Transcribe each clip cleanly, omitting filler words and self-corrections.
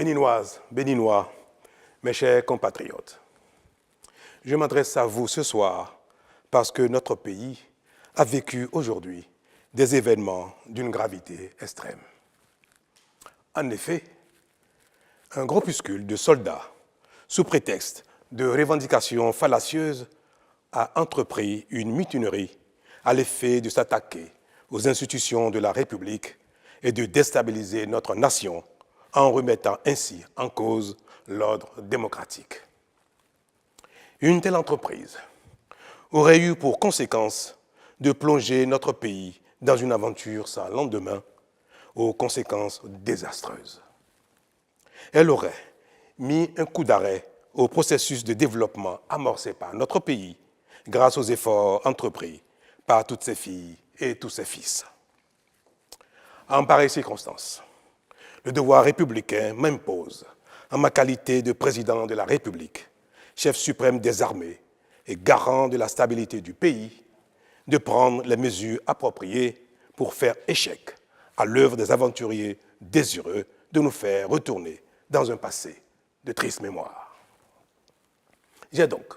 Béninoises, Béninois, mes chers compatriotes, je m'adresse à vous ce soir parce que notre pays a vécu aujourd'hui des événements d'une gravité extrême. En effet, un groupuscule de soldats, sous prétexte de revendications fallacieuses, a entrepris une mutinerie à l'effet de s'attaquer aux institutions de la République et de déstabiliser notre nation en remettant ainsi en cause l'ordre démocratique. Une telle entreprise aurait eu pour conséquence de plonger notre pays dans une aventure sans lendemain, aux conséquences désastreuses. Elle aurait mis un coup d'arrêt au processus de développement amorcé par notre pays grâce aux efforts entrepris par toutes ses filles et tous ses fils. En pareille circonstance, le devoir républicain m'impose, en ma qualité de président de la République, chef suprême des armées et garant de la stabilité du pays, de prendre les mesures appropriées pour faire échec à l'œuvre des aventuriers désireux de nous faire retourner dans un passé de triste mémoire. J'ai donc,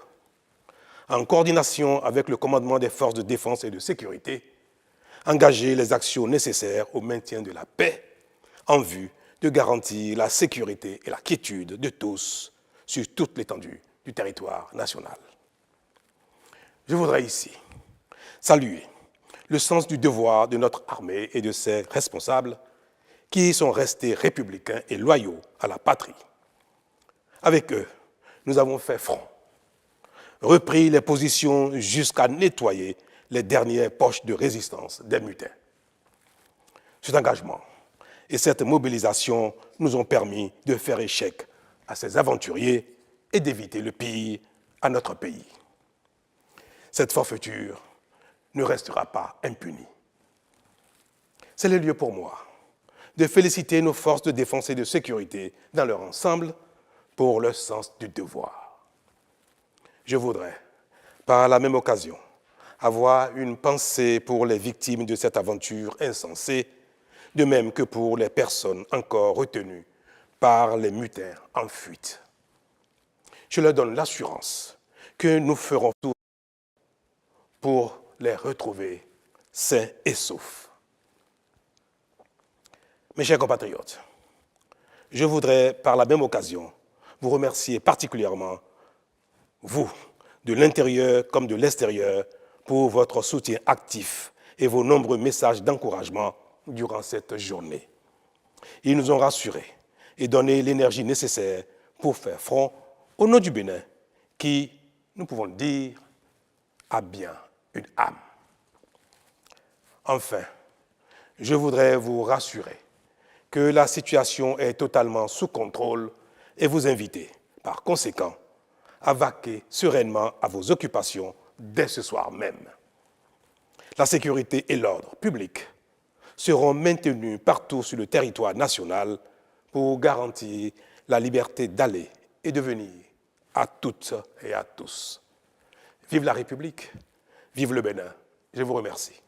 en coordination avec le commandement des forces de défense et de sécurité, engagé les actions nécessaires au maintien de la paix en vue de garantir la sécurité et la quiétude de tous sur toute l'étendue du territoire national. Je voudrais ici saluer le sens du devoir de notre armée et de ses responsables qui sont restés républicains et loyaux à la patrie. Avec eux, nous avons fait front, repris les positions jusqu'à nettoyer les dernières poches de résistance des mutins. Cet engagement et cette mobilisation nous ont permis de faire échec à ces aventuriers et d'éviter le pire à notre pays. Cette forfaiture ne restera pas impunie. C'est le lieu pour moi de féliciter nos forces de défense et de sécurité dans leur ensemble pour leur sens du devoir. Je voudrais, par la même occasion, avoir une pensée pour les victimes de cette aventure insensée, de même que pour les personnes encore retenues par les mutins en fuite. Je leur donne l'assurance que nous ferons tout pour les retrouver sains et saufs. Mes chers compatriotes, je voudrais par la même occasion vous remercier particulièrement, vous, de l'intérieur comme de l'extérieur, pour votre soutien actif et vos nombreux messages d'encouragement durant cette journée. Ils nous ont rassurés et donné l'énergie nécessaire pour faire front au nom du Bénin, qui, nous pouvons le dire, a bien une âme. Enfin, je voudrais vous rassurer que la situation est totalement sous contrôle et vous inviter, par conséquent, à vaquer sereinement à vos occupations dès ce soir même. La sécurité et l'ordre public seront maintenus partout sur le territoire national pour garantir la liberté d'aller et de venir à toutes et à tous. Vive la République, vive le Bénin. Je vous remercie.